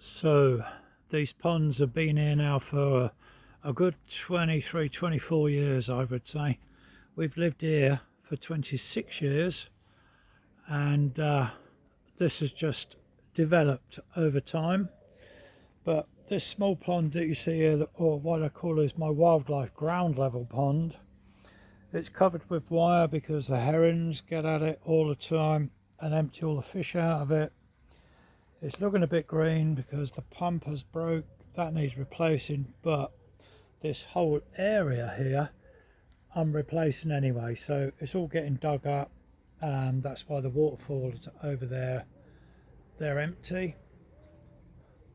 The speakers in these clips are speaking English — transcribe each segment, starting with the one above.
So these ponds have been here now for a good 23, 24 years, I would say. We've lived here for 26 years, and this has just developed over time. But this small pond that you see here, or what I call is my wildlife ground level pond, it's covered with wire because the herons get at it all the time and empty all the fish out of it. It's looking a bit green because the pump has broke, that needs replacing, but this whole area here I'm replacing anyway, so it's all getting dug up, and that's why the waterfalls over there, they're empty.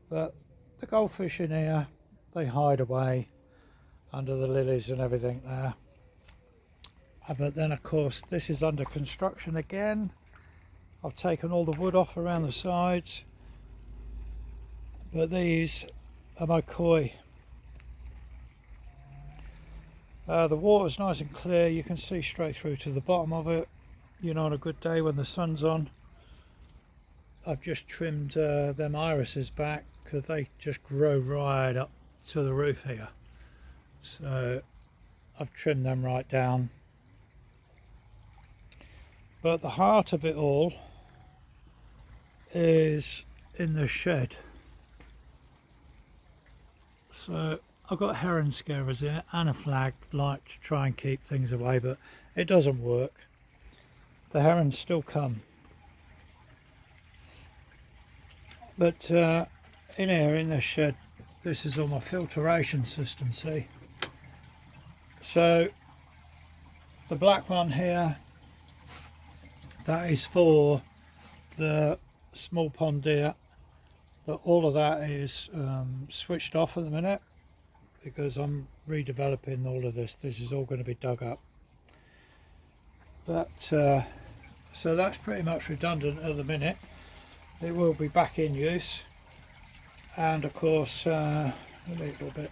But the goldfish in here, they hide away under the lilies and everything there. But then of course this is under construction again. I've taken all the wood off around the sides, but these are my koi. The water's nice and clear, you can see straight through to the bottom of it, you know, on a good day when the sun's on. I've just trimmed them irises back because they just grow right up to the roof here, so I've trimmed them right down. But the heart of it all is in the shed. So I've got heron scarers here and a flag light to try and keep things away, but it doesn't work. The herons still come. But in here in the shed, this is all my filtration system, see? So the black one here, that is for the small pond here, but all of that is switched off at the minute because I'm redeveloping all of this. This is all going to be dug up, but so that's pretty much redundant at the minute. It will be back in use, and of course a little bit,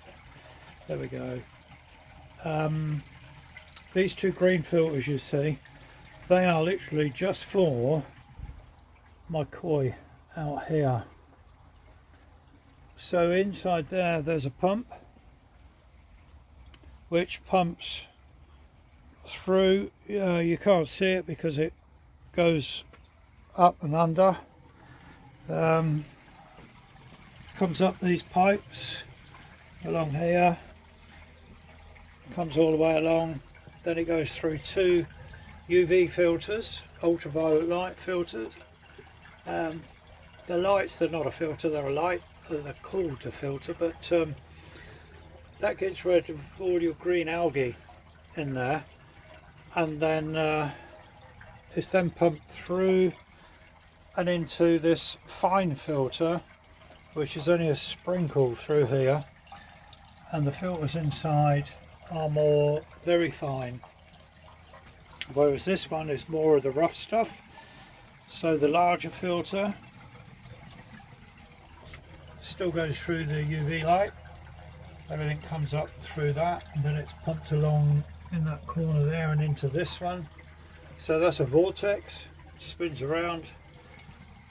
there we go. These two green filters you see, they are literally just for my koi out here. So inside there, there's a pump which pumps through. You can't see it because it goes up and under. Comes up these pipes along here, comes all the way along, then it goes through two UV filters, ultraviolet light filters. The lights, they're not a filter, they're a light, they're called a filter, but that gets rid of all your green algae in there, and then it's then pumped through and into this fine filter, which is only a sprinkle through here, and the filters inside are more very fine, whereas this one is more of the rough stuff. So the larger filter still goes through the UV light, everything comes up through that, and then it's pumped along in that corner there and into this one. So that's a vortex, spins around.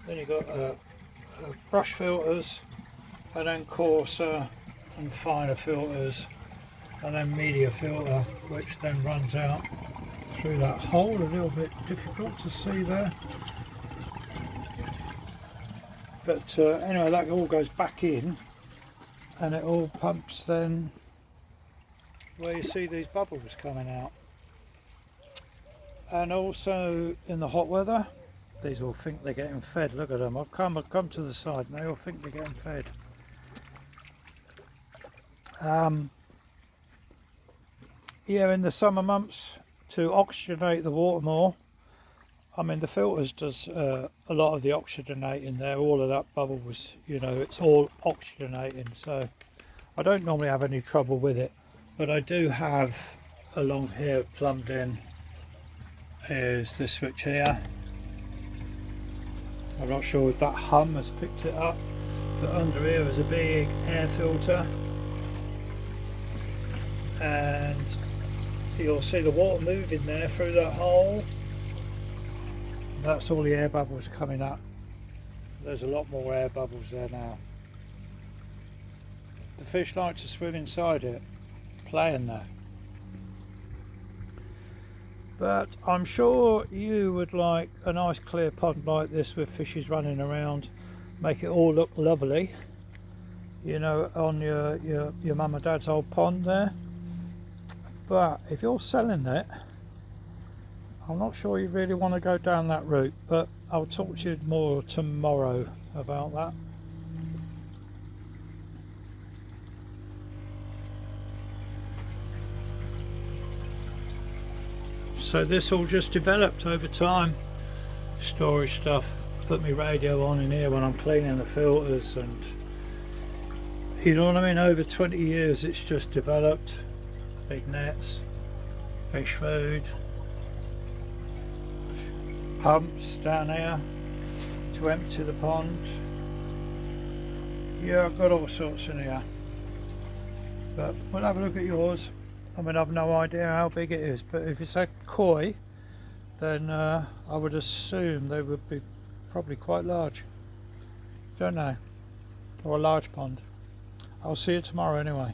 Then you've got brush filters, and then coarser and finer filters, and then media filter, which then runs out through that hole. A little bit difficult to see there, but anyway, that all goes back in, and it all pumps then where you see these bubbles coming out. And also in the hot weather, these all think they're getting fed. Look at them. I've come to the side and they all think they're getting fed. Yeah, in the summer months, to oxygenate the water more, I mean, the filters does a lot of the oxygenating there. All of that bubble was, you know, it's all oxygenating, so I don't normally have any trouble with it. But I do have along here plumbed in is this switch here. I'm not sure if that hum has picked it up, but under here is a big air filter, and you'll see the water moving there through that hole. That's all the air bubbles coming up. There's a lot more air bubbles there now. the fish like to swim inside it, playing there. But I'm sure you would like a nice clear pond like this with fishes running around, make it all look lovely, you know, on your mum and dad's old pond there. But if you're selling it, I'm not sure you really want to go down that route, but I'll talk to you more tomorrow about that. So this all just developed over time. Storage stuff. Put my radio on in here when I'm cleaning the filters, and you know what I mean, over 20 years it's just developed. Big nets, fish food, pumps down here to empty the pond. Yeah, I've got all sorts in here. But we'll have a look at yours. I mean, I've no idea how big it is, but if it's a koi, then I would assume they would be probably quite large. Don't know. Or a large pond. I'll see you tomorrow anyway.